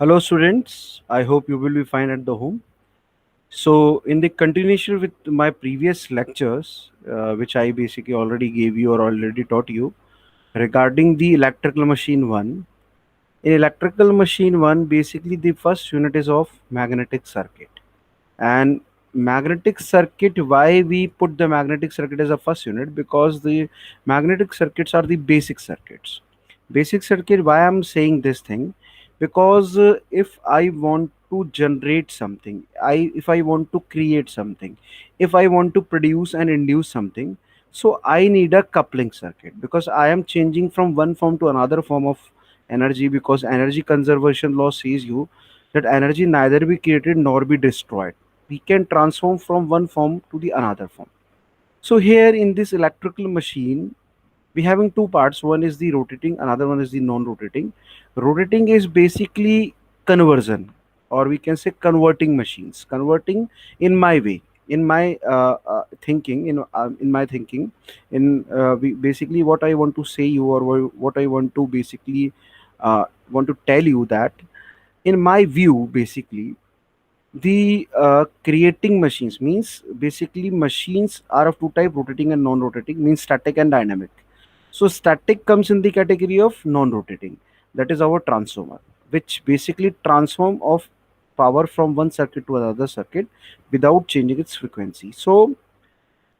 Hello, students. I hope you will be fine at the home. So, in the continuation with my previous lectures, which I basically already gave you or already taught you regarding the electrical machine one. In electrical machine one, basically the first unit is of magnetic circuit. And magnetic circuit, why we put the magnetic circuit as a first unit? Because the magnetic circuits are the basic circuits. Basic circuit, why I'm saying this thing? Because if I want to generate something, if I want to create something, if I want to produce and induce something, so I need a coupling circuit, because I am changing from one form to another form of energy, because energy conservation law says you that energy neither be created nor be destroyed. We can transform from one form to the another form. So here in this electrical machine, we having two parts. One is the rotating, another one is the non-rotating. Rotating is basically conversion, or we can say converting machines. Converting in my way, in my thinking, in my thinking, basically what I want to say you, or what I want to basically want to tell you that in my view, basically the creating machines means basically machines are of two type: rotating and non-rotating, means static and dynamic. So static comes in the category of non-rotating, that is our transformer, which basically transform of power from one circuit to another circuit without changing its frequency. So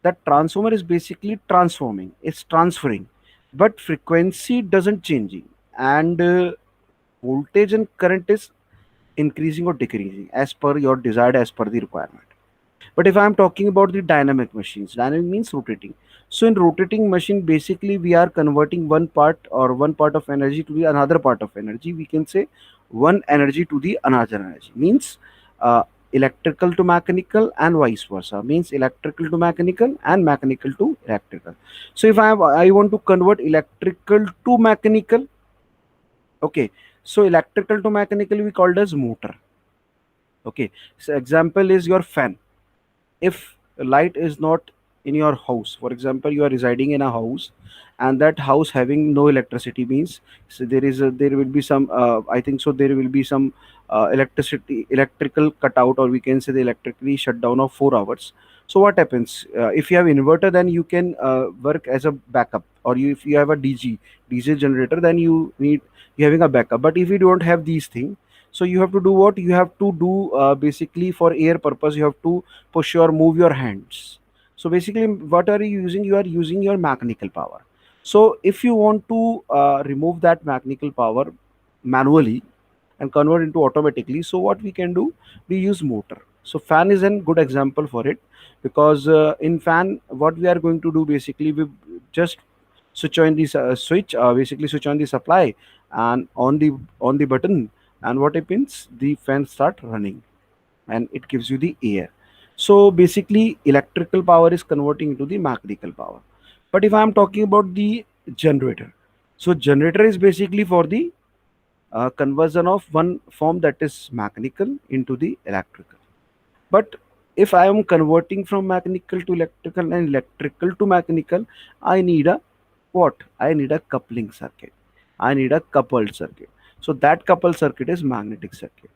that transformer is basically transforming, it's transferring, but frequency doesn't changing, and voltage and current is increasing or decreasing as per your desired, as per the requirement. But if I'm talking about the dynamic machines, dynamic means rotating. So in rotating machine, basically we are converting one part, or one part of energy to the another part of energy. We can say one energy to the another energy, means electrical to mechanical and vice versa, means electrical to mechanical and mechanical to electrical. So if I want to convert electrical to mechanical, okay, so electrical to mechanical we called as motor. Okay, so example is your fan. If light is not in your house, for example you are residing in a house, and that house having no electricity, means so there will be some I think so there will be some electrical cutout, or we can say the electrically shut down of 4 hours. So what happens, if you have inverter, then you can work as a backup, or if you have a dg generator, then you having a backup. But if you don't have these things, so you have to do what you have to do, basically for air purpose you have to push or move your hands. So basically what are you using? You are using your mechanical power. So if you want to remove that mechanical power manually and convert into automatically, so what we can do, we use motor. So fan is a good example for it, because in fan what we are going to do, basically we just switch on this basically switch on the supply, and on the button, and what happens, the fan start running, and it gives you the air. So basically electrical power is converting into the mechanical power. But if I am talking about the generator, so generator is basically for the conversion of one form, that is mechanical, into the electrical. But if I am converting from mechanical to electrical and electrical to mechanical, I need a what? I need a coupling circuit. I need a coupled circuit. So that coupled circuit is magnetic circuit.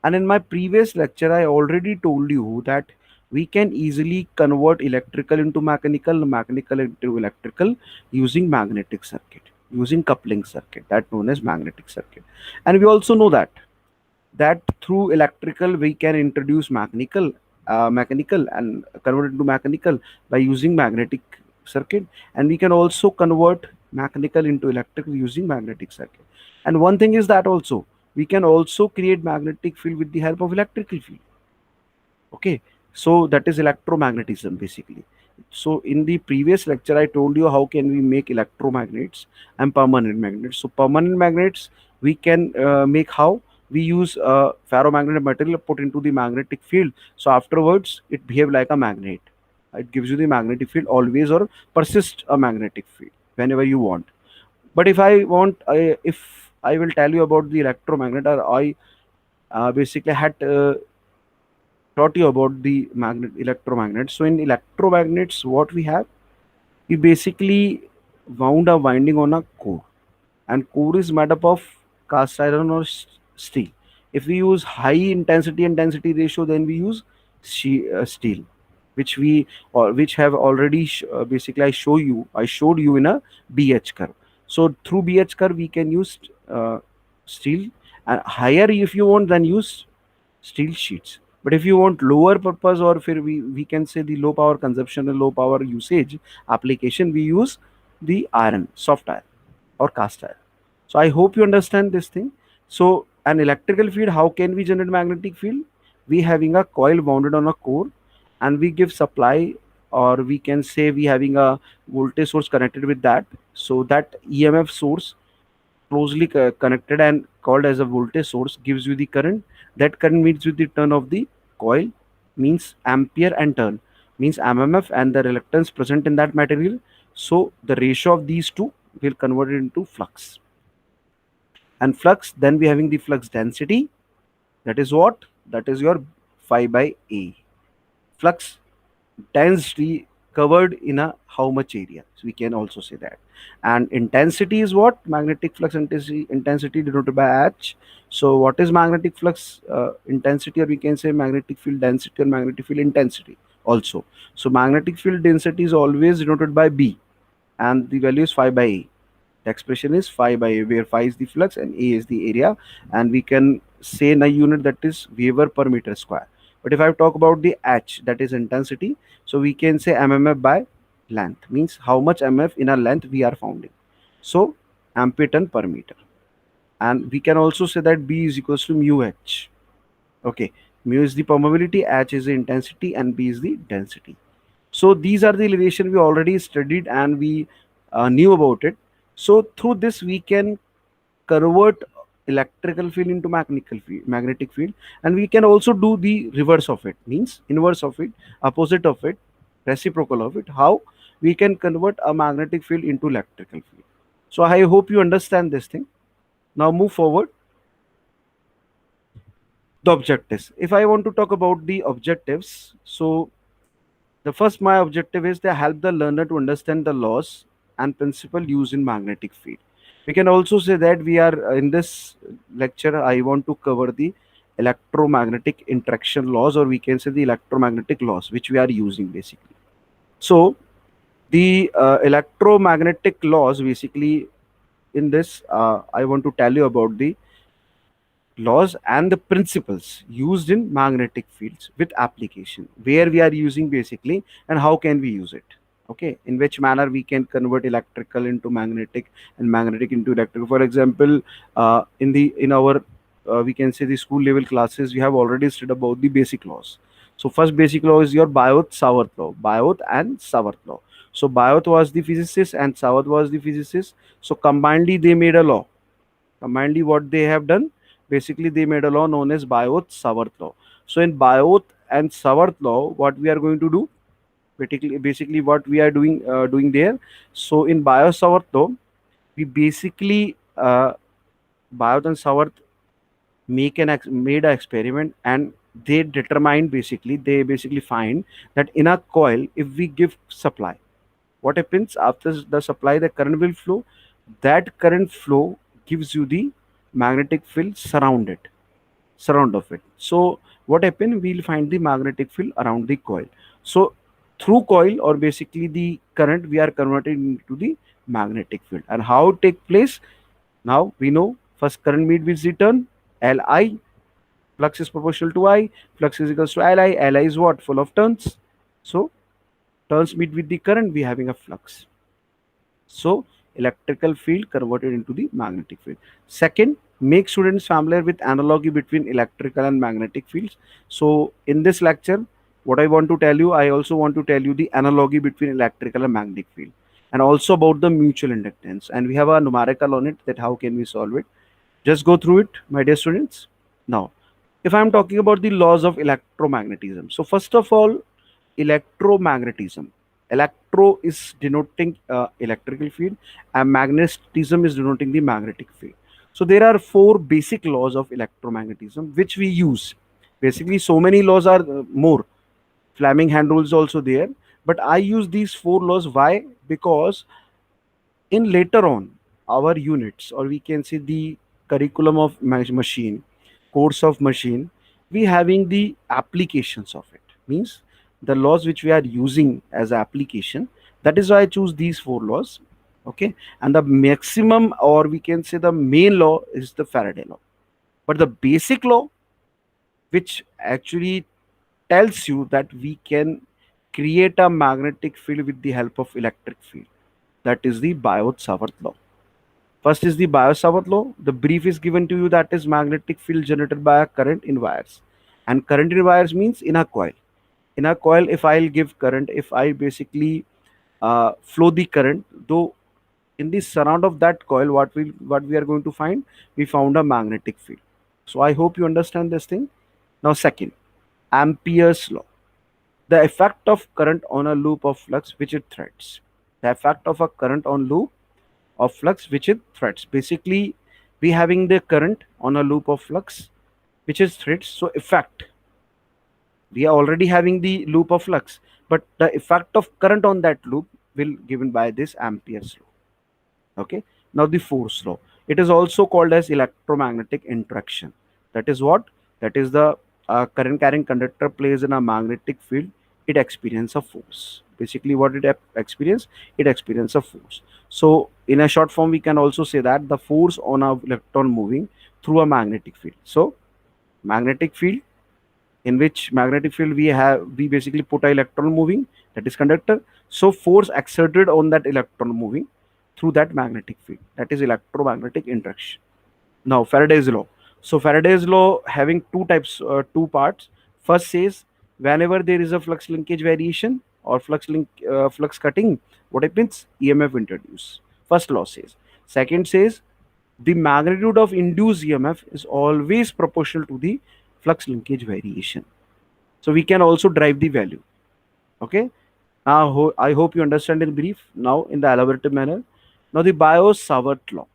And in my previous lecture, I already told you that we can easily convert electrical into mechanical, mechanical into electrical using magnetic circuit, using coupling circuit, that known as magnetic circuit. And we also know that through electrical we can introduce mechanical and convert it to mechanical by using magnetic circuit, and we can also convert mechanical into electrical using magnetic circuit. And one thing is that also we can also create magnetic field with the help of electrical field. Okay, so that is electromagnetism basically. So in the previous lecture I told you how can we make electromagnets and permanent magnets. So permanent magnets we can make how we use ferromagnetic material put into the magnetic field, so afterwards it behave like a magnet. It gives you the magnetic field always, or persist a magnetic field whenever you want. But if I will tell you about the electromagnet, or I basically had taught you about the electromagnets. So in electromagnets, what we have, we basically wound a winding on a core, and core is made up of cast iron or steel. If we use high intensity and density ratio, then we use steel, which we, or which have already basically I showed you in a BH curve. So through BH curve we can use steel, and higher if you want, then use steel sheets. But if you want lower purpose, or फिर we can say the low power consumption and low power usage application, we use the iron, soft iron or cast iron. So I hope you understand this thing. So an electrical field, how can we generate magnetic field? We having a coil wounded on a core, and we give supply, or we can say we having a voltage source connected with that. So that EMF source closely connected and called as a voltage source gives you the current. That current meets with the turn of the coil, means ampere, and turn means mmf, and the reluctance present in that material. So the ratio of these two will convert it into flux. And flux, then we having the flux density. That is what? That is your phi by A. Flux density covered in a how much area, so we can also say that. And intensity is what? Magnetic flux intensity denoted by H. So what is magnetic flux intensity, or we can say magnetic field density or magnetic field intensity also. So magnetic field density is always denoted by B, and the value is phi by A. The expression is phi by A, where phi is the flux and A is the area, and we can say in a unit that is Weber per meter square. But if I talk about the H, that is intensity, so we can say mmf by length, means how much mf in a length we are founding. So ampere turn per meter. And we can also say that B is equals to mu H. Okay, mu is the permeability, H is the intensity, and B is the density. So these are the relation we already studied, and we knew about it. So through this we can convert electrical field into magnetic field, and we can also do the reverse of it, means inverse of it, opposite of it, reciprocal of it, how we can convert a magnetic field into electrical field. So I hope you understand this thing. Now move forward. The objectives, if I want to talk about the objectives, so the first, my objective is to help the learner to understand the laws and principle used in magnetic field. We can also say that we are in this lecture, I want to cover the electromagnetic interaction laws, or we can say the electromagnetic laws which we are using basically. So the electromagnetic laws basically, in this I want to tell you about the laws and the principles used in magnetic fields with application, where we are using basically, and how can we use it. Okay, in which manner we can convert electrical into magnetic and magnetic into electrical. For example, in our we can say the school level classes, we have already studied about the basic laws. So first basic law is your Biot-Savart law. Biot and Savart law. So Biot was the physicist and Savart was the physicist. So combinedly they made a law. Combinedly what they have done, basically they made a law known as Biot-Savart law. So in Biot and Savart law, what we are going to do, basically what we are doing there. So in Biot-Savart law, we basically Biot and Savart made an experiment, and they basically find that in a coil, if we give supply, what happens after the supply, the current will flow. That current flow gives you the magnetic field surround of it. So what happen, we'll find the magnetic field around the coil. So through coil, or basically the current, we are converted into the magnetic field. And how it take place, now we know. First current meet with the turn, Li, flux is proportional to I, flux is equals to Li is what? Full of turns. So turns meet with the current, we having a flux. So electrical field converted into the magnetic field. Second, make students familiar with analogy between electrical and magnetic fields. So in this lecture, what I want to tell you, I also want to tell you the analogy between electrical and magnetic field, and also about the mutual inductance. And we have a numerical on it, that how can we solve it. Just go through it, my dear students. Now, if I'm talking about the laws of electromagnetism, so first of all, electromagnetism. Electro is denoting electrical field, and magnetism is denoting the magnetic field. So there are four basic laws of electromagnetism which we use. Basically, so many laws are more. Fleming hand rule is also there, but I use these four laws. Why? Because in later on our units, or we can say the curriculum of machine, course of machine, we having the applications of it. Means the laws which we are using as application. That is why I choose these four laws. Okay, and the maximum, or we can say the main law, is the Faraday law. But the basic law, which actually tells you that we can create a magnetic field with the help of electric field. That is the Biot-Savart law. First is the Biot-Savart law. The brief is given to you, that is magnetic field generated by a current in wires. And current in wires means in a coil. In a coil, if I'll give current, if I basically flow the current, though in the surround of that coil, what we are going to find, we found a magnetic field. So I hope you understand this thing. Now, second, Ampere's law. The effect of current on a loop of flux which it threads. The effect of a current on loop of flux which it threads. Basically, we having the current on a loop of flux which is threads. So effect, we are already having the loop of flux, but the effect of current on that loop will given by this Ampere's law. Okay. Now the force law. It is also called as electromagnetic interaction. That is what? That is the current carrying conductor plays in a magnetic field. It experience a force. Basically, what it experience? It experience a force. So, in a short form, we can also say that the force on a electron moving through a magnetic field. So, magnetic field, in which magnetic field we basically put a electron moving, that is conductor. So force exerted on that electron moving through that magnetic field, that is electromagnetic interaction. Now Faraday's law. So Faraday's law having two types, two parts. First says, whenever there is a flux linkage variation or flux cutting, what happens? EMF introduce. First law says. Second says, the magnitude of induced EMF is always proportional to the flux linkage variation. So we can also drive the value. Okay. Now I hope you understand in brief. Now in the elaborative manner. Now the Biot-Savart law.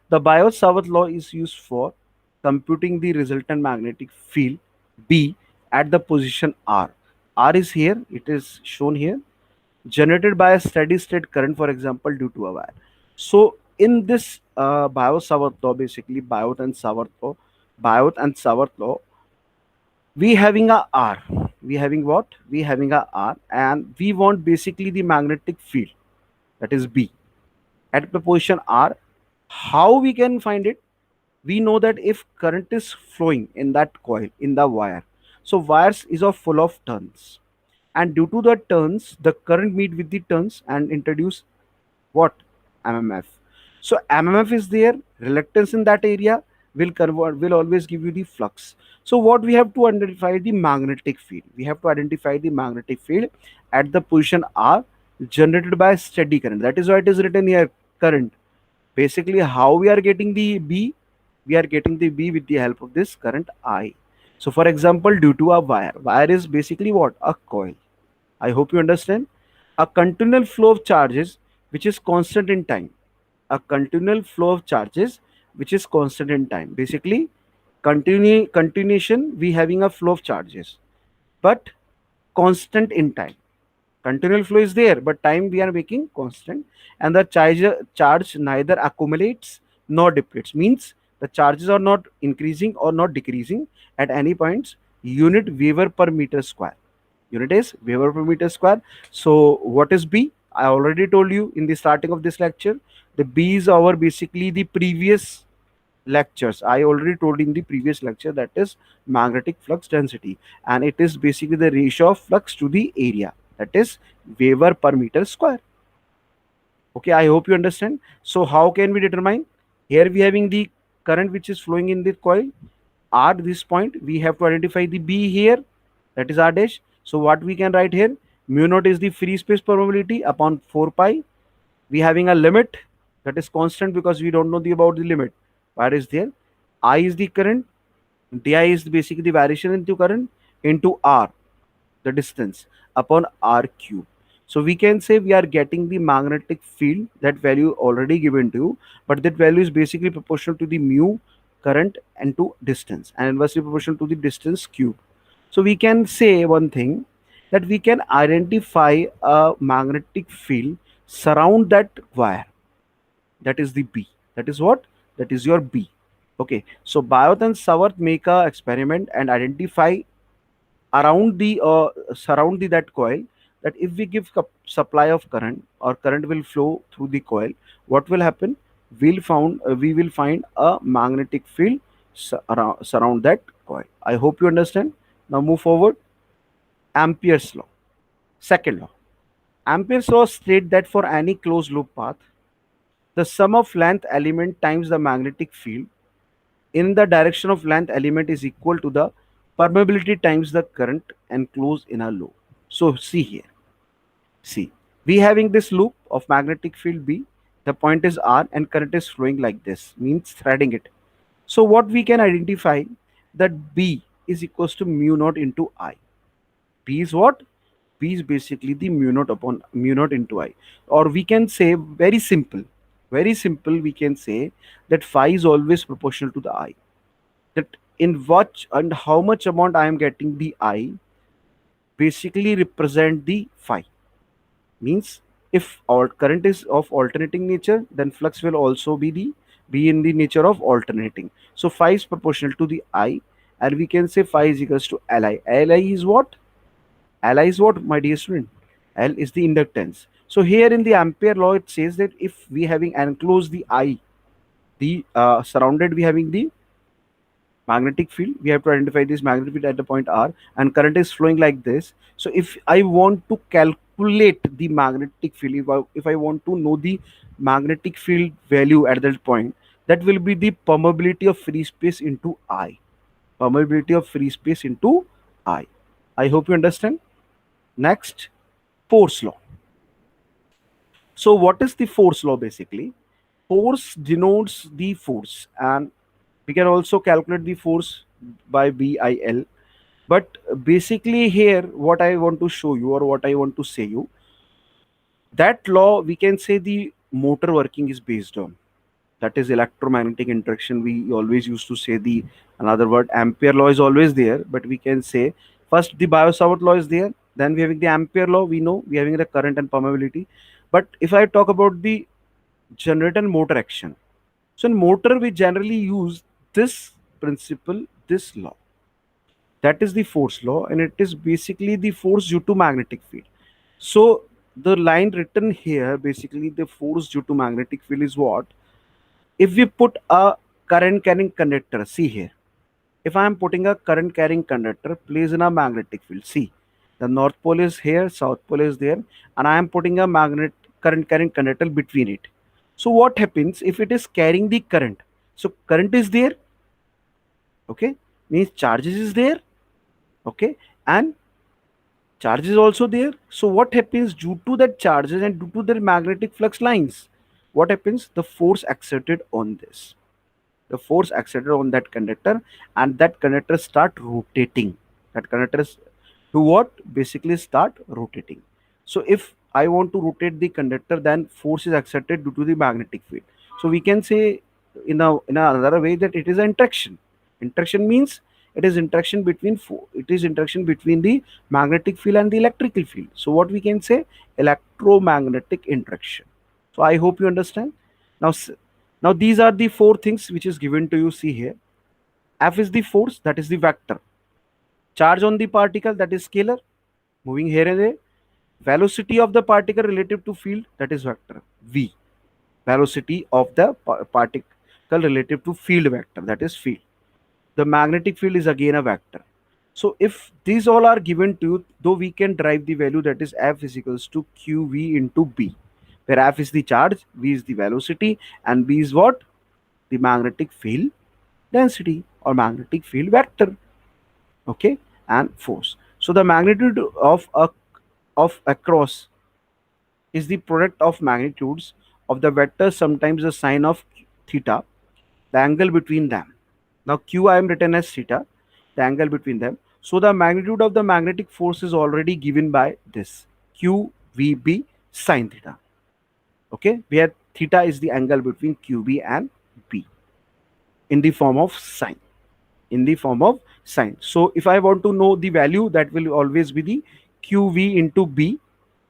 The Biot-Savart law is used for computing the resultant magnetic field B at the position R. R is here. It is shown here, generated by a steady state current, for example, due to a wire. So in this Biot-Savart law, basically Biot and Savart law, we having a R. We having what? We having a R, and we want basically the magnetic field, that is B, at the position R. How we can find it? We know that if current is flowing in that coil, in the wire, so wires is of full of turns, and due to the turns, the current meet with the turns and introduce what? MMF. So MMF is there, reluctance in that area will convert, will always give you the flux. So what we have to identify? The magnetic field. We have to identify the magnetic field at the position R, generated by steady current. That is why it is written here current. Basically, how we are getting the B? We are getting the B with the help of this current I. So for example, due to a wire is basically what? A coil. I hope you understand. A continual flow of charges which is constant in time. A continual flow of charges which is constant in time. Basically, continuation, we having a flow of charges, but constant in time. Continual flow is there, but time we are making constant, and the charge neither accumulates nor depletes. Means the charges are not increasing or not decreasing at any points. Unit Weber per meter square. Unit is Weber per meter square. So what is B? I already told you in the starting of this lecture. The B is our basically the previous lectures. I already told in the previous lecture, that is magnetic flux density, and it is basically the ratio of flux to the area, that is Weber per meter square. Okay, I hope you understand. So how can we determine? Here we having the current which is flowing in the coil. R, this point, we have to identify the B here, that is R dash. So what we can write here? Mu naught is the free space probability upon 4 pi. We having a limit that is constant because we don't know the about the limit. Where is there? I is the current, di is basically the variation into current, into R, the distance, upon R cube. So we can say we are getting the magnetic field, that value already given to you, but that value is basically proportional to the mu current and to distance, and inversely proportional to the distance cube. So we can say one thing, that we can identify a magnetic field surround that wire. That is the B. That is what? That is your B. Okay, so Bioth and Savarth make a experiment and identify around the surround the that coil, that if we give supply of current, or current will flow through the coil, what will happen? We will find a magnetic field surround that coil. I hope you understand. Now move forward. Ampere's law. Second law. Ampere's law states that for any closed loop path, the sum of length element times the magnetic field in the direction of length element is equal to the permeability times the current enclosed in a loop. So see here. See, we having this loop of magnetic field B. The point is R and current is flowing like this, means threading it. So what we can identify, that B is equals to mu naught into I. B is what? B is basically the mu naught upon mu naught into I. Or we can say very simple, we can say that phi is always proportional to the I. That in what and how much amount I am getting the I basically represent the phi. Means if our current is of alternating nature, then flux will also be in the nature of alternating. So phi is proportional to the I, and we can say phi is equals to Li. Li is what? Li is what, my dear student? L is the inductance. So here in the Ampere law, it says that if we having enclosed the I, the surrounded we having the magnetic field, we have to identify this magnetic field at the point R, and current is flowing like this. So if I want to calculate the magnetic field, if I want to know the magnetic field value at that point, that will be the permeability of free space into I. Permeability of free space into I hope you understand. Next, force law. So what is the force law basically? Force denotes the force, and we can also calculate the force by BIL. But basically here, what I want to show you, or what I want to say you, that law we can say the motor working is based on. That is electromagnetic interaction. We always used to say the another word Ampere law is always there, but we can say first the Biot-Savart law is there. Then we having the Ampere law. We know we having the current and permeability. But if I talk about the generator and motor action, so in motor we generally use this principle, this law. That is the force law, and it is basically the force due to magnetic field. So the line written here, basically the force due to magnetic field is what? If we put a current carrying conductor, see here, if I am putting a current carrying conductor placed in a magnetic field, see, the north pole is here, south pole is there, and I am putting a magnet current carrying conductor between it. So what happens if it is carrying the current? So current is there, okay, means charges is there, okay, and charge is also there. So what happens due to that charges and due to the magnetic flux lines? What happens? The force exerted on this. The force exerted on that conductor, and that conductor start rotating. That conductor is to what? Basically start rotating. So if I want to rotate the conductor, then force is exerted due to the magnetic field. So we can say in another way that it is an interaction. Interaction means it is interaction between the magnetic field and the electrical field. So what we can say, electromagnetic interaction. So I hope you understand. Now now these are the four things which is given to you. See here, F is the force, that is the vector. Charge on the particle, that is scalar, moving here and there. Velocity of the particle relative to field, that is vector V. Velocity of the particle relative to field vector, that is field. The magnetic field is again a vector. So if these all are given to you, though we can derive the value, that is F is equals to QV into B, where F is the charge, V is the velocity, and B is what? The magnetic field density or magnetic field vector. Okay, and force. So the magnitude of across is the product of magnitudes of the vectors, sometimes the sine of theta, the angle between them. Now q I am written as theta, the angle between them. So the magnitude of the magnetic force is already given by this QVB sine theta. Okay, where theta is the angle between QB and B in the form of sine. In the form of sine. So if I want to know the value, that will always be the QV into B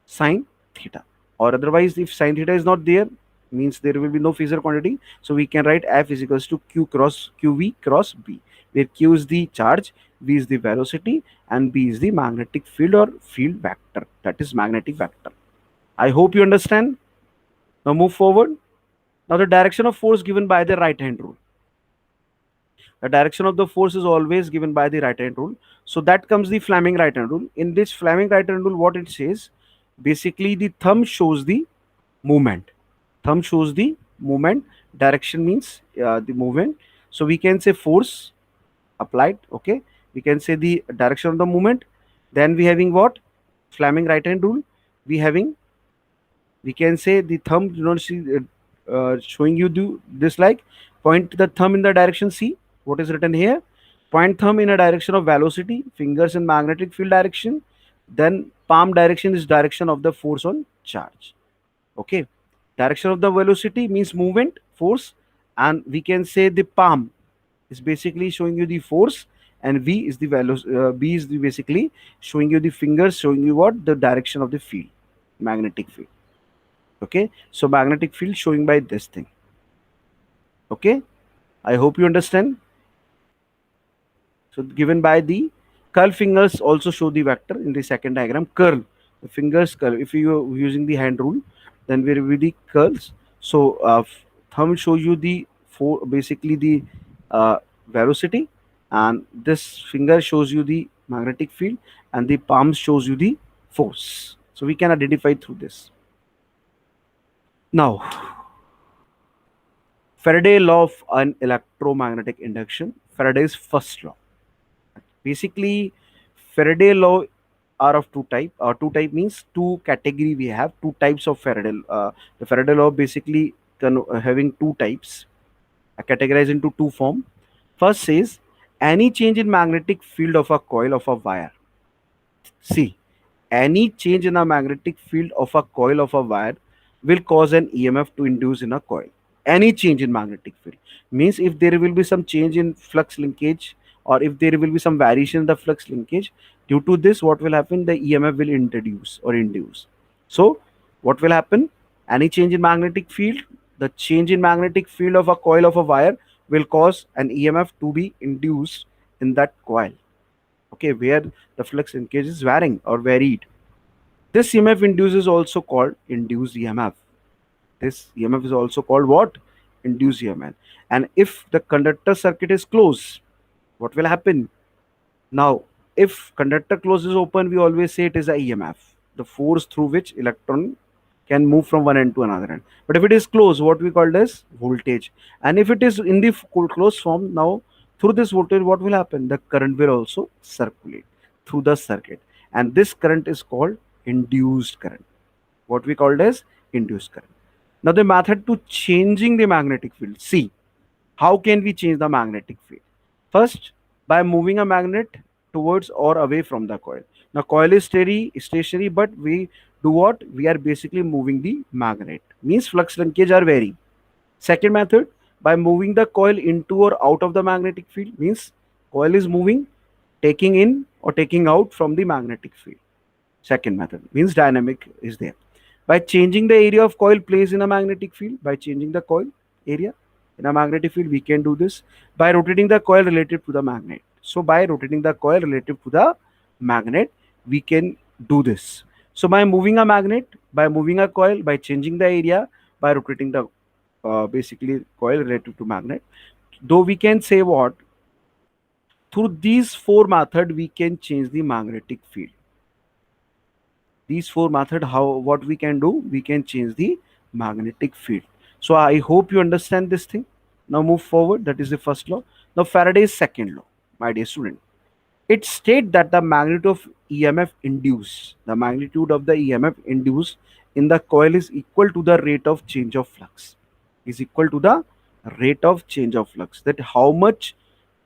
sine theta. Or otherwise, if sine theta is not there, means there will be no phasor quantity. So we can write F is equals to Q cross QV cross B, where Q is the charge, V is the velocity, and B is the magnetic field or field vector. That is magnetic vector. I hope you understand. Now move forward. Now the direction of force given by the right hand rule. The direction of the force is always given by the right hand rule. So that comes the Fleming right hand rule. In this Fleming right hand rule, what it says, basically the thumb shows the movement. Thumb shows the movement. Direction means the movement. So we can say force applied. Okay, we can say the direction of the movement. Then we having what? Fleming right hand rule. We can say the thumb, you know, see, showing you do this, like point the thumb in the direction C. What is written here? Point thumb in a direction of velocity, fingers in magnetic field direction, then palm direction is direction of the force on charge. Okay, direction of the velocity means movement, force, and we can say the palm is basically showing you the force, and V is the B is the basically showing you the fingers, showing you what, the direction of the field, magnetic field. Okay, so magnetic field showing by this thing. Okay, I hope you understand. So given by the curl fingers also show the vector in the second diagram. Curl, the fingers curl. If you are using the hand rule, then there will be the curls. So thumb shows you the basically the velocity, and this finger shows you the magnetic field, and the palm shows you the force. So we can identify through this. Now, Faraday law of an electromagnetic induction, Faraday's first law. Basically, Faraday law are of two type. Two type means two category. We have two types of Faraday. The Faraday law basically having two types, categorized into two form. First says any change in magnetic field of a coil of a wire. See, any change in a magnetic field of a coil of a wire will cause an EMF to induce in a coil. Any change in magnetic field means if there will be some change in flux linkage, or if there will be some variation in the flux linkage, due to this what will happen, the EMF will introduce or induce. So what will happen, any change in magnetic field, the change in magnetic field of a coil of a wire will cause an EMF to be induced in that coil. Okay, where the flux linkage is varying or varied. This EMF induced is also called induced EMF. This EMF is also called what? Induced EMF. And if the conductor circuit is closed, what will happen? Now, if conductor close is open, we always say it is a EMF, the force through which electron can move from one end to another end. But if it is closed, what we call as voltage. And if it is in the closed form, now through this voltage, what will happen? The current will also circulate through the circuit. And this current is called induced current. What we called as induced current. Now the method to changing the magnetic field. See, how can we change the magnetic field? First, by moving a magnet towards or away from the coil. Now coil is stationary, but we do what? We are basically moving the magnet. Means flux linkage are varying. Second method, by moving the coil into or out of the magnetic field, means coil is moving, taking in or taking out from the magnetic field. Second method means dynamic is there. By changing the area of coil placed in a magnetic field, by changing the coil area in a magnetic field, we can do this by rotating the coil relative to the magnet. So by rotating the coil relative to the magnet, we can do this. So by moving a magnet, by moving a coil, by changing the area, by rotating the basically coil relative to magnet, though we can say what, through these four methods we can change the magnetic field. These four methods, how, what we can do, we can change the magnetic field. So I hope you understand this thing. Now move forward. That is the first law. Now Faraday's second law, my dear student, it states that the magnitude of EMF induced in the coil is equal to the rate of change of flux. Is equal to the rate of change of flux. That how much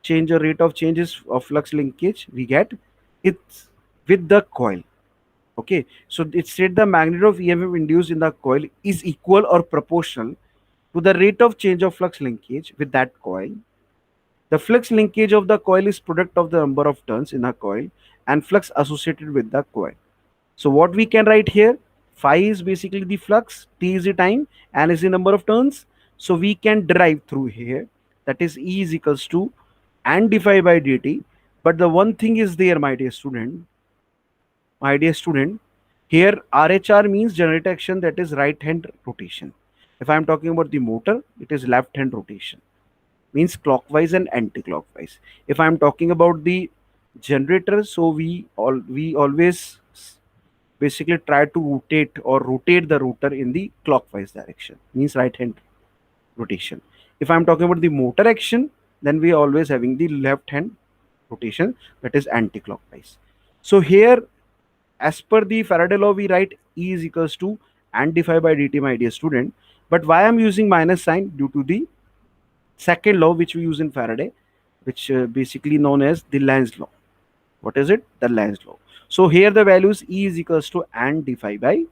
change or rate of changes of flux linkage we get, it's with the coil. Okay, so it said the magnitude of EMF induced in the coil is equal or proportional to the rate of change of flux linkage with that coil. The flux linkage of the coil is product of the number of turns in a coil and flux associated with the coil. So what we can write here, Phi is basically the flux, T is the time, and is the number of turns. So we can derive through here, that is E is equals to and d phi by dt. But the one thing is there, my dear student, here RHR means generator action, that is right hand rotation. If I'm talking about the motor, it is left hand rotation, means clockwise and anti-clockwise. If I'm talking about the generator, so we always basically try to rotate the rotor in the clockwise direction, means right hand rotation. If I'm talking about the motor action, then we always having the left hand rotation, that is anti-clockwise. So here, as per the Faraday law, we write E is equals to and d phi by dt, my dear student. But why I'm using minus sign? Due to the second law which we use in Faraday, which basically known as the Lenz law. What is it? The Lenz law. So here the values E is equals to and d phi by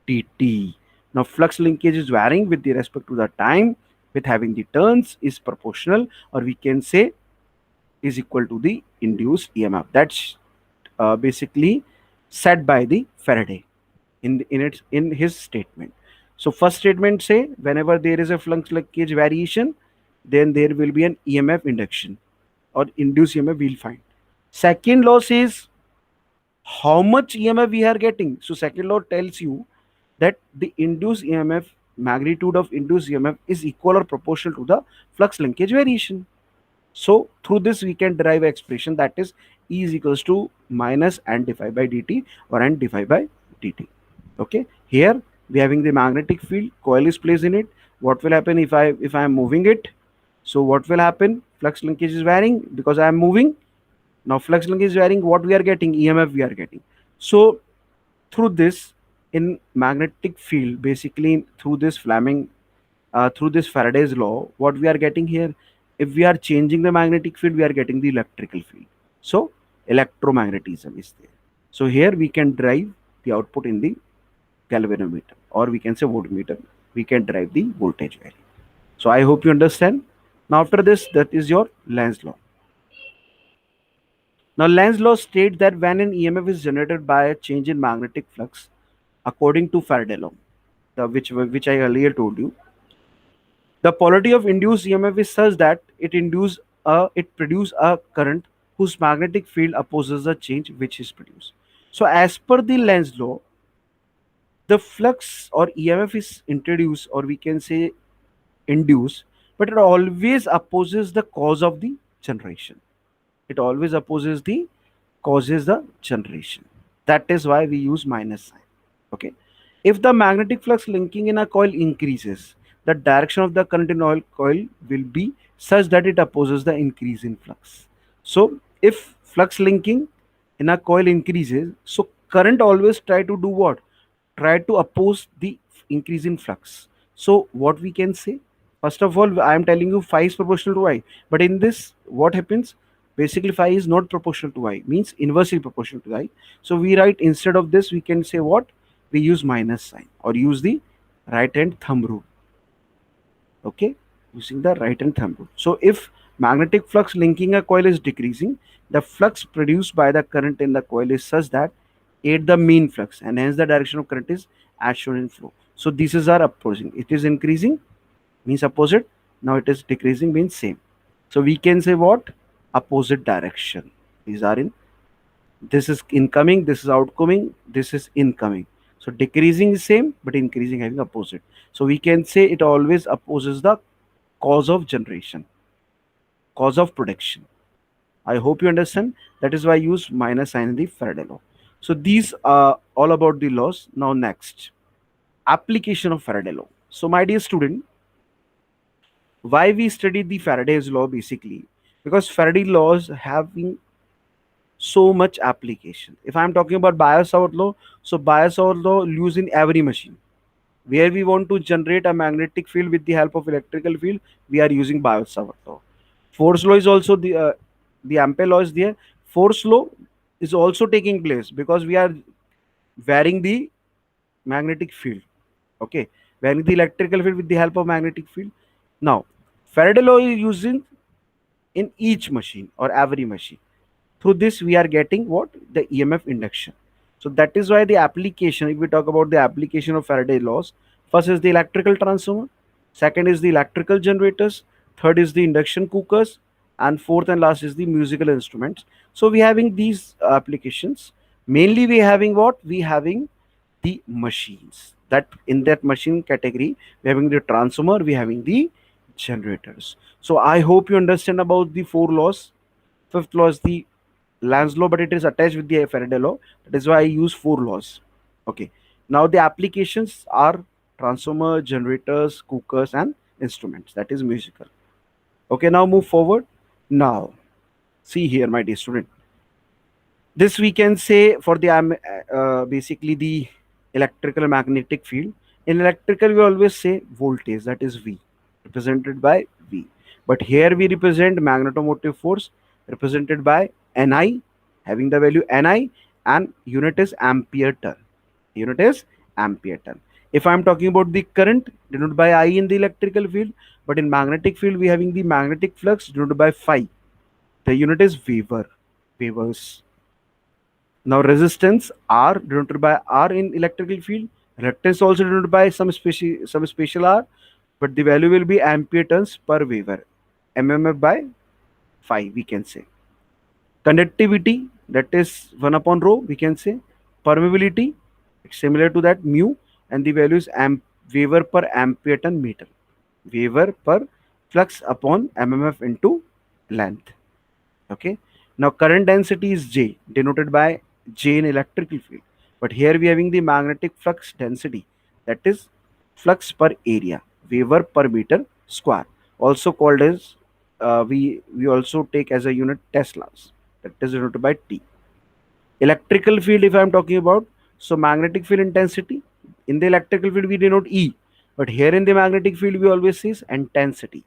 dt. Now flux linkage is varying with the respect to the time, with having the turns is proportional, or we can say is equal to the induced EMF. That's basically said by the Faraday in his statement. So first statement say whenever there is a flux linkage variation, then there will be an EMF induction or induced EMF we'll find. Second law says how much EMF we are getting. So second law tells you that the induced EMF, magnitude of induced EMF is equal or proportional to the flux linkage variation. So through this we can derive an expression, that is E is equals to minus and d phi by dt or and d phi by dt. Okay, here we having the magnetic field, coil is placed in it. What will happen if I am moving it? So what will happen? Flux linkage is varying because I am moving. Now flux linkage is varying, what we are getting? EMF we are getting. So through this, in magnetic field, basically through this through this Faraday's law, what we are getting here, if we are changing the magnetic field, we are getting the electrical field. So electromagnetism is there. So here we can derive the output in the galvanometer, or we can say voltmeter. We can derive the voltage value. So I hope you understand. Now after this, that is your Lenz law. Now Lenz law states that when an EMF is generated by a change in magnetic flux, according to Faraday law, which I earlier told you, the polarity of induced EMF is such that it produces a current whose magnetic field opposes the change which is produced. So as per the Lenz law, the flux or EMF is introduced, or we can say induced, but it always opposes the cause of the generation. It always causes the generation. That is why we use minus sign. Okay. If the magnetic flux linking in a coil increases, the direction of the current in oil coil will be such that it opposes the increase in flux. So if flux linking in a coil increases, so current always try to do what? Try to oppose the increase in flux. So what we can say? First of all, I am telling you phi is proportional to I. But in this, what happens? Basically, phi is not proportional to I, means inversely proportional to I. So we write, instead of this, we can say what? We use minus sign or use the right hand thumb rule. Okay, using the right hand thumb rule. So if magnetic flux linking a coil is decreasing, the flux produced by the current in the coil is such that aid the mean flux, and hence the direction of current is as shown in flow. So this is our opposing. It is increasing, means opposite. Now it is decreasing, means same. So we can say what? Opposite direction. These are in, this is incoming, this is outgoing, this is incoming. So decreasing is same, but increasing having opposite. So we can say it always opposes the cause of generation, cause of production. I hope you understand. That is why I use minus sign in the Faraday law. So these are all about the laws. Now next, application of Faraday law. So my dear student, why we study the Faraday's law? Basically because Faraday laws having so much application. If I'm talking about Biot-Savart law, so Biot-Savart law used in every machine. Where we want to generate a magnetic field with the help of electrical field, we are using Biot-Savart law. Force law is also the Ampere law is there. Force law is also taking place because we are varying the magnetic field. Okay, varying the electrical field with the help of magnetic field. Now, Faraday law is using in each machine or every machine. Through this, we are getting what? The EMF induction. So that is why the application, if we talk about the application of Faraday laws, first is the electrical transformer, second is the electrical generators, third is the induction cookers, and fourth and last is the musical instruments. So we having these applications. Mainly we having what? We having the machines. That in that machine category, we having the transformer, we having the generators. So I hope you understand about the four laws. Fifth law is the Land's law, but it is attached with the Faraday law. That is why I use four laws. Okay. Now the applications are transformer, generators, cookers, and instruments. That is musical. Okay. Now move forward. Now see here, my dear student. This we can say for the basically the electrical magnetic field. In electrical, we always say voltage. That is V, represented by V. But here we represent magnetomotive force, represented by Ni, having the value Ni, and unit is ampere turn. Unit is ampere turn. If I am talking about the current, denoted by I in the electrical field, but in magnetic field we having the magnetic flux denoted by phi. The unit is Weber. Webers. Now resistance R denoted by R in electrical field. Reluctance also denoted by some special R, but the value will be ampere turns per Weber. mmf by phi we can say. Conductivity, that is 1 upon rho we can say. Permeability, it's similar to that mu, and the value is Weber per ampere turn meter. Weber per flux upon mmf into length. Okay. Now current density is J, denoted by J in electrical field. But here we having the magnetic flux density, that is flux per area, Weber per meter square, also called as we also take as a unit Teslas. That is denoted by T. Electrical field, if I am talking about, so magnetic field intensity, in the electrical field we denote E, but here in the magnetic field we always see intensity,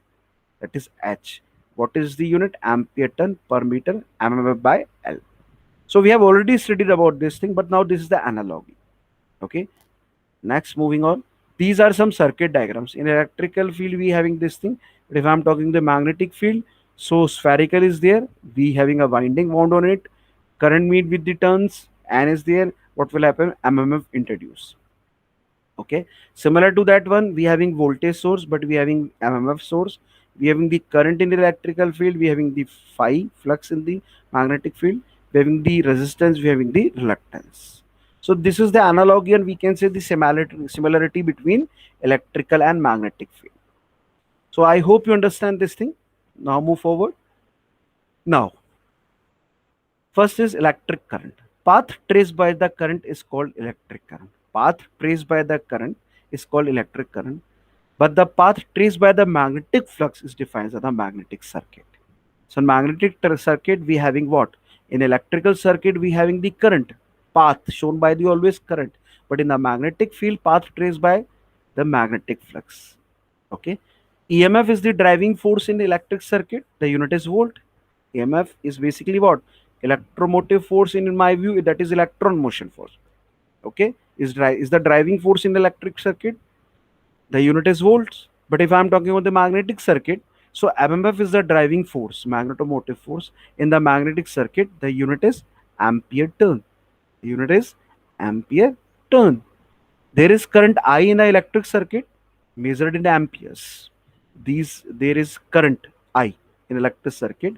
that is H. What is the unit? Ampere turn per meter, mmf by L. So we have already studied about this thing, but now this is the analogy. Okay. Next, moving on. These are some circuit diagrams. In electrical field, we having this thing. But if I'm talking the magnetic field, so spherical is there. We having a winding wound on it. Current meet with the turns. N is there. What will happen? mmf introduce. Okay. Similar to that one, we having voltage source, but we having mmf source. We having the current in the electrical field. We having the phi flux in the magnetic field. We having the resistance. We having the reluctance. So this is the analogy, and we can say the similarity between electrical and magnetic field. So I hope you understand this thing. Now move forward. Now, first is electric current. Path traced by the current is called electric current. Path traced by the current is called electric current. But the path traced by the magnetic flux is defined as a magnetic circuit. So in magnetic circuit, we having what? In electrical circuit, we having the current path shown by the always current. But in the magnetic field, path traced by the magnetic flux. Okay. EMF is the driving force in the electric circuit. The unit is volt. EMF is basically what? Electromotive force in my view, that is electron motion force. Okay. Is the driving force in the electric circuit. The unit is volts. But if I'm talking about the magnetic circuit, so mmf is the driving force, magnetomotive force in the magnetic circuit. The unit is ampere turn. The unit is ampere turn. There is current I in the electric circuit measured in amperes. There is current I in electric circuit,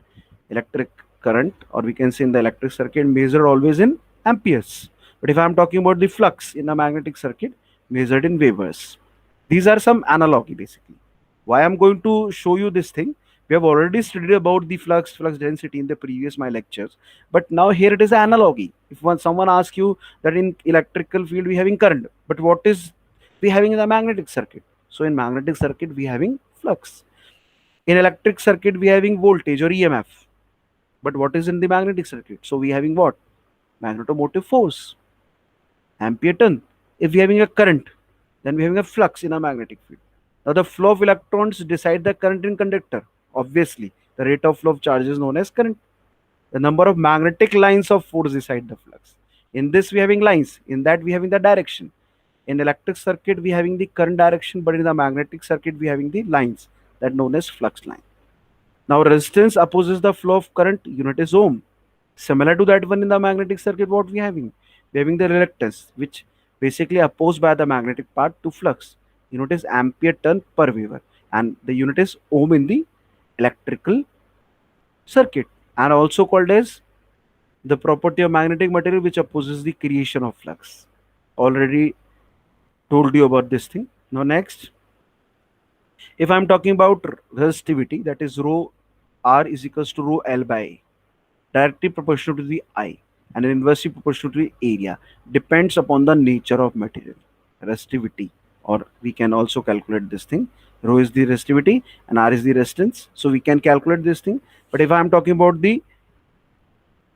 electric current, or we can say in the electric circuit measured always in amperes. But if I'm talking about the flux in the magnetic circuit, measured in Webers. These are some analogy basically. Why I'm going to show you this thing? We have already studied about the flux density in the previous my lectures, but now here it is an analogy. If someone asks you that in electrical field we having current, but what is we having in the magnetic circuit? So in magnetic circuit we having flux. In electric circuit we having voltage or EMF. But what is in the magnetic circuit? So we having what? Magnetomotive force, ampere turn. If we having a current, then we having a flux in a magnetic field. Now the flow of electrons decide the current in conductor. Obviously, the rate of flow of charge is known as current. The number of magnetic lines of force decide the flux. In this we having lines. In that we having the direction. In electric circuit we having the current direction, but in the magnetic circuit we having the lines that known as flux line. Now resistance opposes the flow of current. Unit is ohm. Similar to that one in the magnetic circuit, what we having? We're having the reluctance, which basically opposed by the magnetic part to flux. Unit is ampere turn per Weber, and the unit is ohm in the electrical circuit, and also called as the property of magnetic material which opposes the creation of flux. Already told you about this thing. Now next, if I'm talking about resistivity, that is rho r is equals to rho L by A, directly proportional to the I and inversely proportional to the area, depends upon the nature of material. Resistivity, or we can also calculate this thing. Rho is the resistivity and R is the resistance. So we can calculate this thing. But if I'm talking about the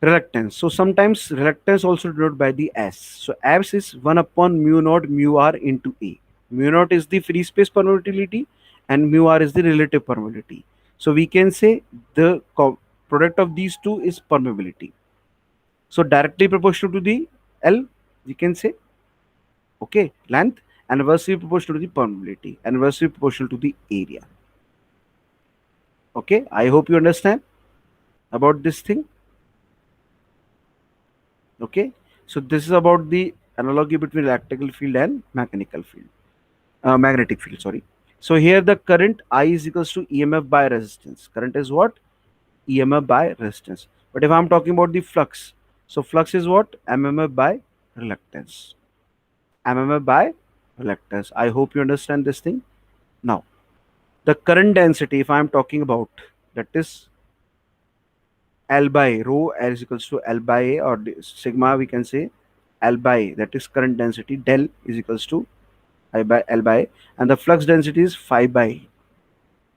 reluctance, so sometimes reluctance also denoted by the S. So S is 1 upon mu naught mu R into A. Mu naught is the free space permeability and mu R is the relative permeability. So we can say the product of these two is permeability. So directly proportional to the L, we can say, okay, length, and inversely proportional to the permeability, and inversely proportional to the area. Okay, I hope you understand about this thing. Okay, so this is about the analogy between electrical field and mechanical field, magnetic field. Sorry. So here the current I is equals to EMF by resistance. Current is what? EMF by resistance. But if I'm talking about the flux, so flux is what? MMF by reluctance. MMF by reluctance. I hope you understand this thing. Now, the current density, if I'm talking about, that is L by rho, L is equals to L by A, or sigma, we can say L by A, that is current density. Del is equals to I by L by A, and the flux density is pi by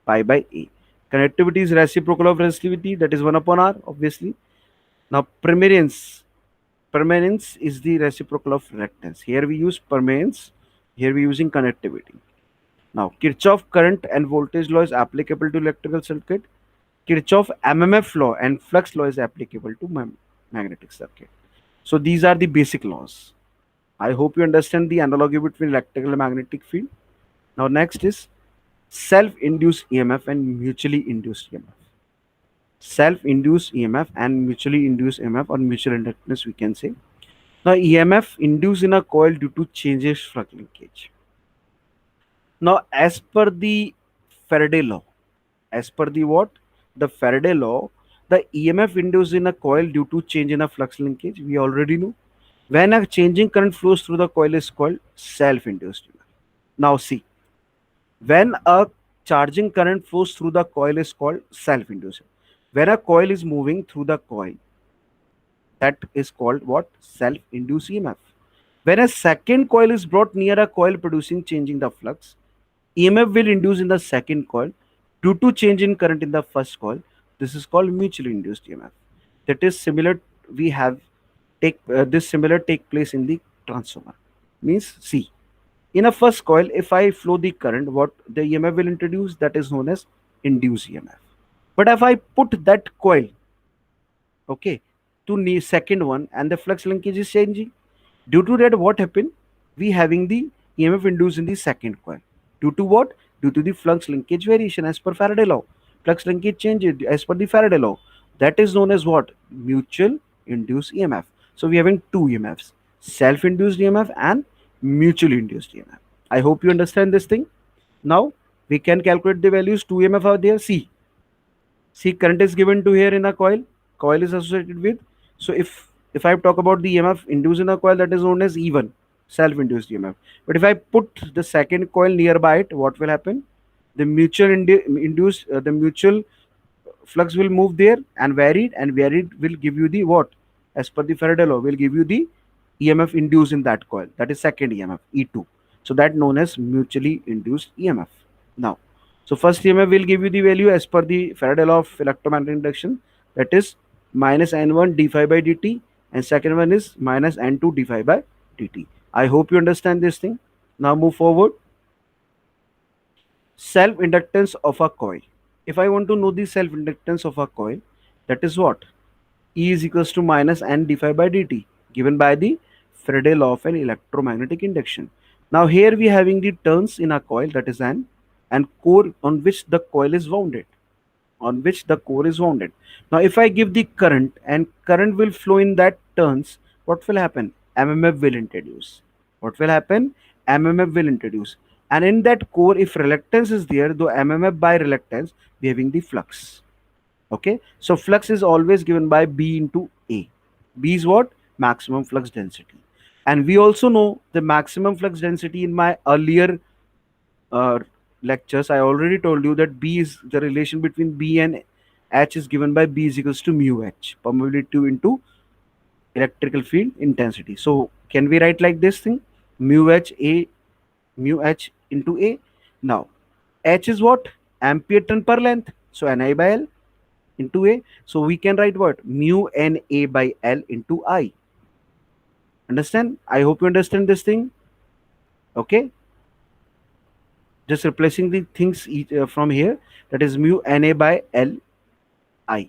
A. Conductivity is reciprocal of resistivity, that is 1 upon R, obviously. Now, permanence is the reciprocal of reluctance. Here we use permanence, here we using conductivity. Now, Kirchhoff current and voltage law is applicable to electrical circuit. Kirchhoff MMF law and flux law is applicable to magnetic circuit. So these are the basic laws. I hope you understand the analogy between electrical and magnetic field. Now next is self-induced EMF and mutually induced EMF. Self-induced EMF and mutually induced EMF, or mutual inductance we can say. Now EMF induced in a coil due to changes flux linkage. Now as per the Faraday law, as per the what? The Faraday law, the EMF induced in a coil due to change in a flux linkage, we already know. When a changing current flows through the coil is called self-induced EMF. Now see, when a charging current flows through the coil is called self-induced. When a coil is moving through the coil, that is called what? Self-induced EMF. When a second coil is brought near a coil producing changing the flux, EMF will induce in the second coil due to change in current in the first coil. This is called mutually induced EMF. That is similar. We have this similar take place in the transformer. Means see, in a first coil, if I flow the current, what the EMF will introduce, that is known as induced EMF. But if I put that coil, okay, to the second one, and the flux linkage is changing, due to that, what happened? We having the EMF induced in the second coil. Due to what? Due to the flux linkage variation as per Faraday law. Flux linkage changes as per the Faraday law. That is known as what? Mutual induced EMF. So we having two EMFs: self-induced EMF and mutually induced EMF. I hope you understand this thing. Now we can calculate the values. Two EMF are there. See, current is given to here in a coil. Coil is associated with. So if I talk about the EMF induced in a coil, that is known as E1, self-induced EMF. But if I put the second coil nearby it, what will happen? The the mutual flux will move there, and varied will give you the what? As per the Faraday law, will give you the EMF induced in that coil. That is second EMF, E2. So that known as mutually induced EMF. Now, so first EMF will give you the value as per the Faraday law of electromagnetic induction. That is minus N1 d phi by dt, and second one is minus N2 d phi by dt. I hope you understand this thing. Now move forward. Self-inductance of a coil. If I want to know the self-inductance of a coil, that is what? E is equals to minus N d phi by dt, given by the Faraday law of an electromagnetic induction. Now here we are having the turns in a coil, that is N, and core on which the coil is wounded. On which the core is wounded. Now if I give the current, and current will flow in that turns, what will happen? MMF will introduce. What will happen? MMF will introduce. And in that core, if reluctance is there, though MMF by reluctance, we having the flux. Okay, so flux is always given by B into A. B is what? Maximum flux density. And we also know the maximum flux density in my earlier uh, lectures. I already told you that B is the relation between B and H is given by B is equals to mu H, permeability into electrical field intensity. So can we write like this thing? Mu H A, mu H into A. Now H is what? Ampere turn per length. So Ni by L into A. So we can write what? Mu Na by L into I. Understand? I hope you understand this thing. Okay. Just replacing the things from here. That is mu Na by L I.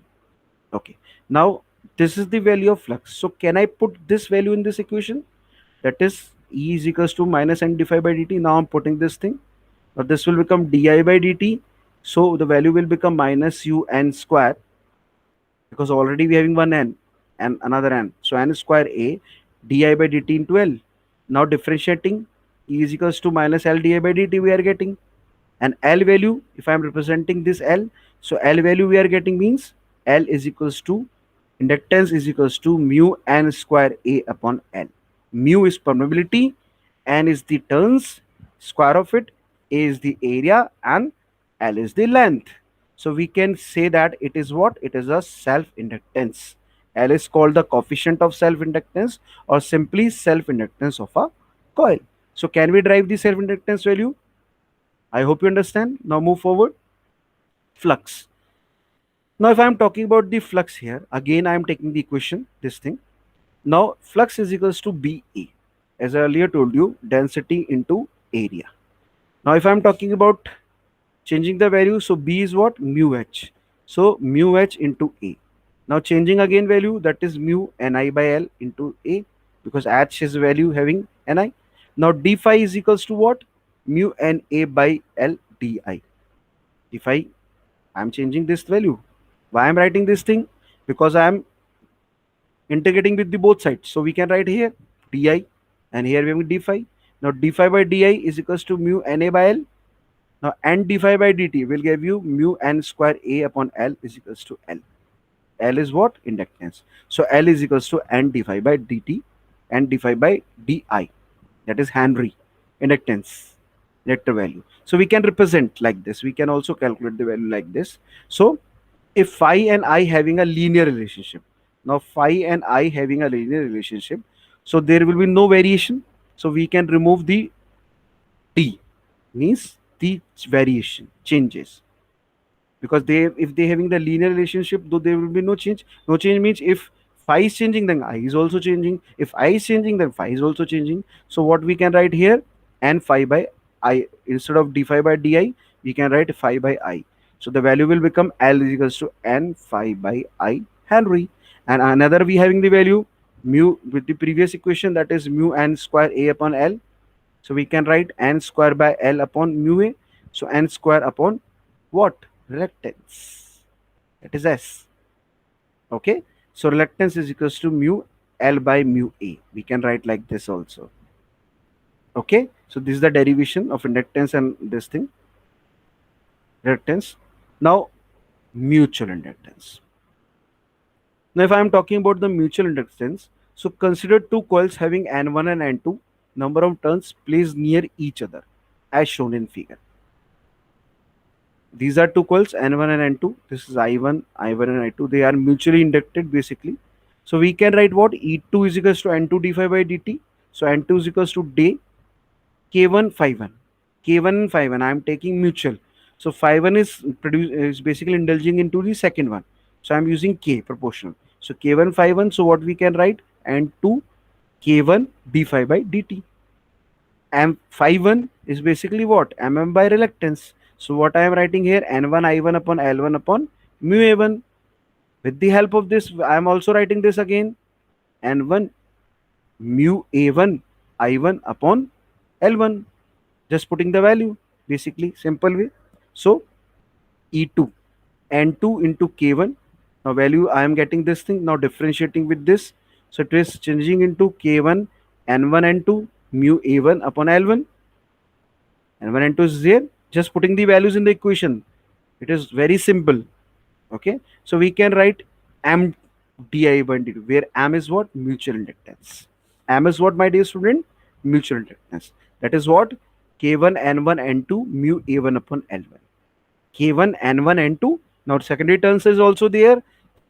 Okay. Now this is the value of flux. So can I put this value in this equation? That is E is equals to minus N d phi by dt. Now I'm putting this thing. Now this will become di by dt. So the value will become minus u n square, because already we having one n and another n. So n square a di by dt into L. Now differentiating, E is equals to minus L di by dt we are getting. And L value, if I am representing this L, so L value we are getting means L is equals to, inductance is equals to mu n square A upon L. Mu is permeability, n is the turns, square of it, A is the area, and L is the length. So we can say that it is what? It is a self-inductance. L is called the coefficient of self-inductance, or simply self-inductance of a coil. So can we derive the self-inductance value? I hope you understand. Now move forward. Flux. Now if I am talking about the flux here, again I am taking the equation, this thing. Now flux is equals to BE. As I earlier told you, density into area. Now if I am talking about changing the value, so B is what? Mu H. So mu H into A. Now changing again value, that is mu Ni by L into A, because H is value having Ni. Now d phi is equals to what? Mu Na by L di. If I am changing this value, why I am writing this thing? Because I am integrating with the both sides. So we can write here di, and here we have d phi. Now d phi by di is equals to mu Na by L. Now n d phi by dt will give you mu n square A upon L is equals to L. L is what? Inductance. So L is equals to n d phi by dt, n d phi by di. That is Henry inductance, inductor value. So we can represent like this. We can also calculate the value like this. So if phi and I having a linear relationship, now phi and I having a linear relationship, so there will be no variation. So we can remove the t, means the variation changes, because they, if they having the linear relationship, though there will be no change. No change means if phi is changing, then I is also changing. If I is changing, then phi is also changing. So what we can write here? N phi by I, instead of d phi by di, we can write phi by I. So the value will become L is equals to N phi by I Henry. And another we having the value mu with the previous equation, that is mu n square A upon L. So we can write n square by L upon mu A. So n square upon what? Reluctance. That is S. Okay. So reluctance is equals to mu L by mu A. We can write like this also. Okay. So this is the derivation of inductance and this thing. Reluctance. Now mutual inductance. Now if I am talking about the mutual inductance, so consider two coils having N1 and N2, number of turns placed near each other as shown in figure. These are two coils N1 and N2. This is I1 and I2. They are mutually inducted basically. So we can write what? E2 is equals to N2 d phi by dt. So N2 is equals to d K1 phi 1. K1 and phi 1 I am taking mutual. So phi 1 is basically indulging into the second one. So I am using K proportional. So K1 phi 1. So what we can write? N2 K1 d phi by dt. And phi 1 is basically what? Mm by reluctance. So what I am writing here? N1 I1 upon L1 upon mu A1. With the help of this, I am also writing this again. N1 mu A1 I1 upon L1. Just putting the value, basically, simple way. So E2, N2 into K1. Now value, I am getting this thing. Now differentiating with this. So it is changing into K1 N1 N2 mu A1 upon L1. N1 N2 is there. Just putting the values in the equation. It is very simple. Okay. So we can write M di by dt, where M is what? Mutual inductance. M is what, my dear student? Mutual inductance. That is what? K1 N1 N2 mu A1 upon L1. K1 N1 N2. Now secondary turns is also there.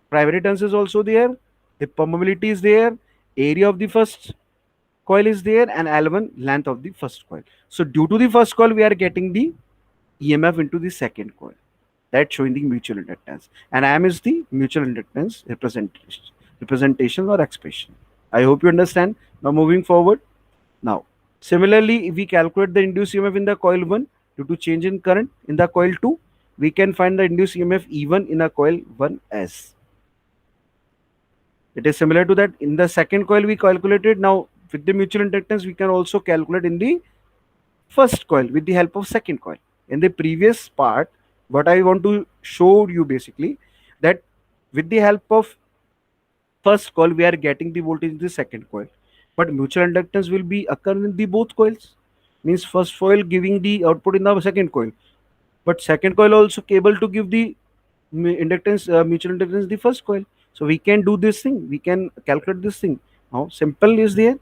Primary turns is also there. The permeability is there. Area of the first coil is there, and L1 length of the first coil. So due to the first coil, we are getting the EMF into the second coil. That's showing the mutual inductance. And M is the mutual inductance representation or expression. I hope you understand. Now moving forward. Now, similarly, if we calculate the induced EMF in the coil 1 due to change in current in the coil 2, we can find the induced EMF E1 in a coil 1 as. It is similar to that. In the second coil, we calculated. Now, with the mutual inductance, we can also calculate in the first coil with the help of second coil. In the previous part, what I want to show you basically that with the help of first coil, we are getting the voltage in the second coil. But mutual inductance will be occur in the both coils. Means first coil giving the output in the second coil. But second coil also able to give the inductance, mutual inductance the first coil. So we can do this thing. We can calculate this thing. Now simple is there.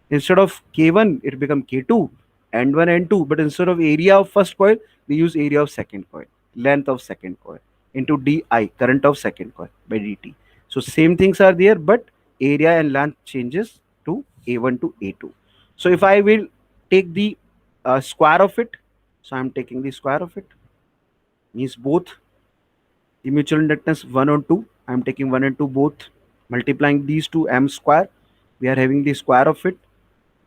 Instead of K1, it become K2, N1, N2. But instead of area of first coil, we use area of second coil, length of second coil into DI, current of second coil by dt. So same things are there, but area and length changes to A1 to A2. So if I will take the square of it, so I'm taking the square of it, means both the mutual inductance 1 and 2. I'm taking 1 and 2 both, multiplying these two M square. We are having the square of it,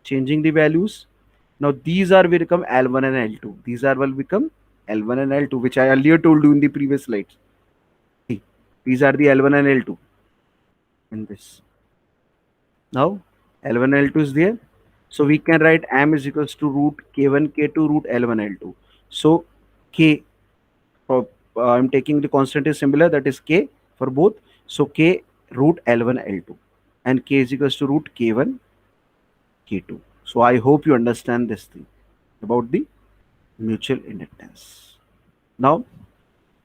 changing the values. Now these are will become L1 and L2. These are will become L1 and L2, which I earlier told you in the previous slides. See, these are the L1 and L2 in this. Now L1 and L2 is there. So we can write M is equals to root K1 K2 root L1 L2. So K, I'm taking the constant is similar, that is K for both. So K root L1 L2 and K is equals to root K1 K2. So I hope you understand this thing about the mutual inductance. Now,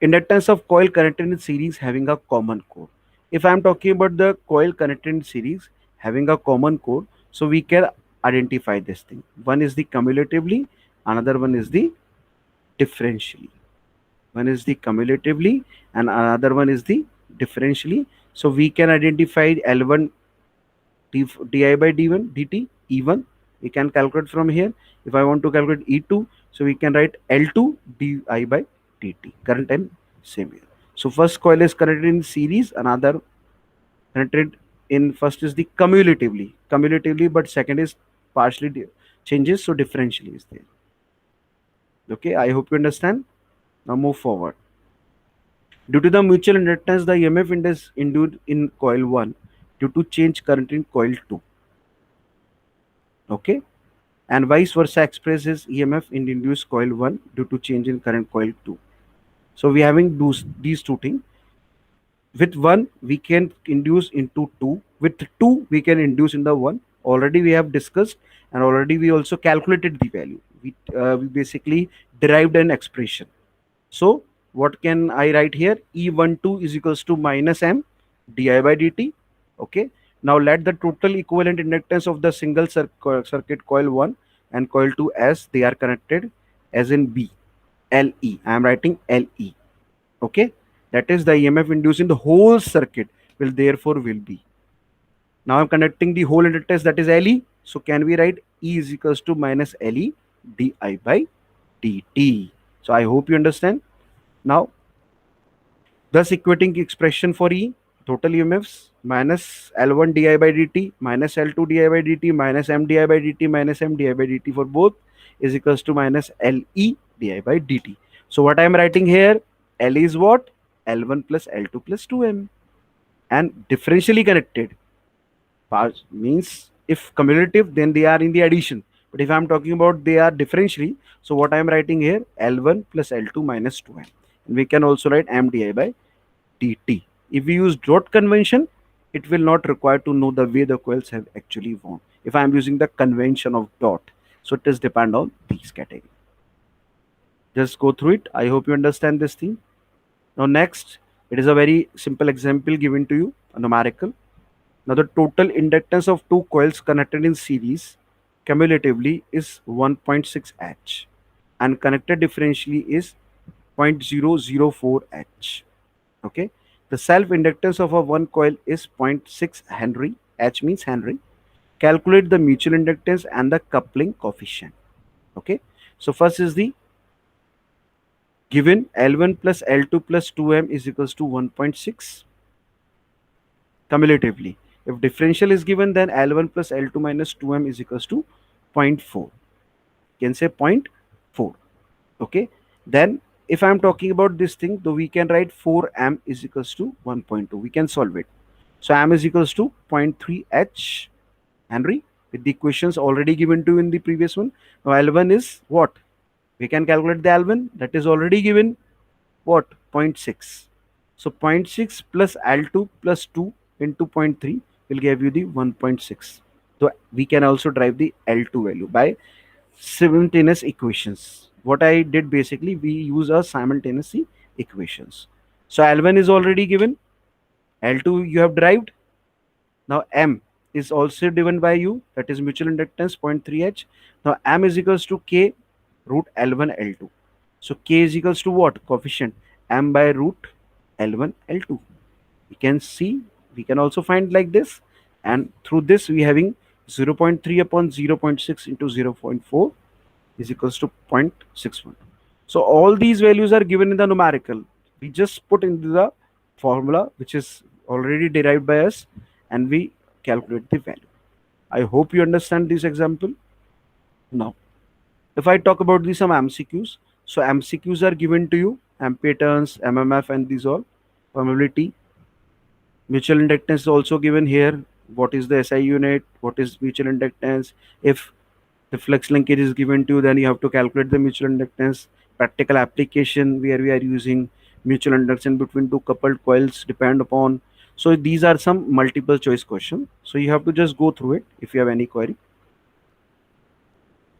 inductance of coil connected in series having a common core. If I am talking about the coil connected in series having a common core, so we can identify this thing. One is the cumulatively, another one is the differentially. One is the cumulatively and another one is the differentially. So we can identify L1 di by d1 dt E1. We can calculate from here. If I want to calculate E2, so we can write L2 di by dt, current and same here. So first coil is connected in series, another connected in first is the cumulatively, but second is partially changes, so differentially is there. Okay, I hope you understand. Now move forward. Due to the mutual inductance, the EMF is induced in coil 1 due to change current in coil 2. Okay, and vice versa expresses EMF in induced coil 1 due to change in current coil 2. So we having these two things. With 1 we can induce into 2, with 2 we can induce in the 1. Already we have discussed, and already we also calculated the value. We basically derived an expression. So what can I write here? E12 is equals to minus M di by dt. Okay. Now let the total equivalent inductance of the single circuit coil 1 and coil 2 as they are connected as in B. LE. I am writing LE. Okay. That is the EMF induced in the whole circuit will therefore will be. Now I'm connecting the whole inductance, that is LE. So can we write E is equals to minus LE di by dt. So I hope you understand. Now, thus equating expression for E, total EMFs minus L1 di by dt minus L2 di by dt minus M di by dt minus M di by dt for both is equals to minus LE di by dt. So what I am writing here, L is what? L1 plus L2 plus 2M. And differentially connected means if cumulative, then they are in the addition. But if I am talking about they are differentially, so what I am writing here, L1 plus L2 minus 2M. And we can also write M di by dt. If we use dot convention, it will not require to know the way the coils have actually wound. If I am using the convention of dot, so it is depend on these category. Just go through it. I hope you understand this thing. Now next, it is a very simple example given to you, a numerical. Now the total inductance of two coils connected in series cumulatively is 1.6 H and connected differentially is 0.004 H. Okay. The self inductance of a one coil is zero point 0.6 Henry. H means Henry. Calculate the mutual inductance and the coupling coefficient. Okay. So first is the given L1 plus L2 plus 2M is equals to 1.6 cumulatively. If differential is given, then L1 plus L2 minus 2M is equals to zero point 0.4. You can say zero point 0.4. Okay. Then if I'm talking about this thing, though we can write 4M is equals to 1.2. We can solve it. So M is equals to 0.3 H Henry with the equations already given to you in the previous one. Now L1 is what? We can calculate the L1 that is already given what? 0.6. So 0.6 plus L2 plus 2 into 0.3 will give you the 1.6. So we can also derive the L2 value by simultaneous equations. What I did basically, we use a simultaneous equations. So L1 is already given, L2 you have derived. Now M is also given by you, that is mutual inductance 0.3H. Now M is equals to K root L1 L2. So K is equals to what? Coefficient M by root L1 L2. We can see, we can also find like this, and through this we having 0.3 upon 0.6 into 0.4 is equals to 0.61. So all these values are given in the numerical. We just put into the formula which is already derived by us and we calculate the value. I hope you understand this example. Now, if I talk about these some MCQs, so MCQs are given to you, ampere turns, MMF, and these all permeability. Mutual inductance is also given here. What is the SI unit? What is mutual inductance? If the flex linkage is given to you, then you have to calculate the mutual inductance. Practical application where we are using mutual induction between two coupled coils depend upon. So these are some multiple choice questions. So you have to just go through it if you have any query.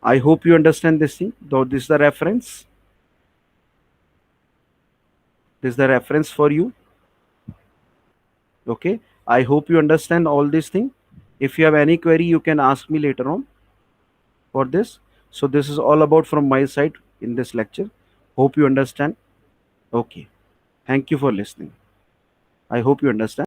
I hope you understand this thing. Though this is the reference. This is the reference for you. Okay. I hope you understand all this thing. If you have any query, you can ask me later on for this. So this is all about from my side in this lecture. Hope you understand. Okay. Thank you for listening. I hope you understand.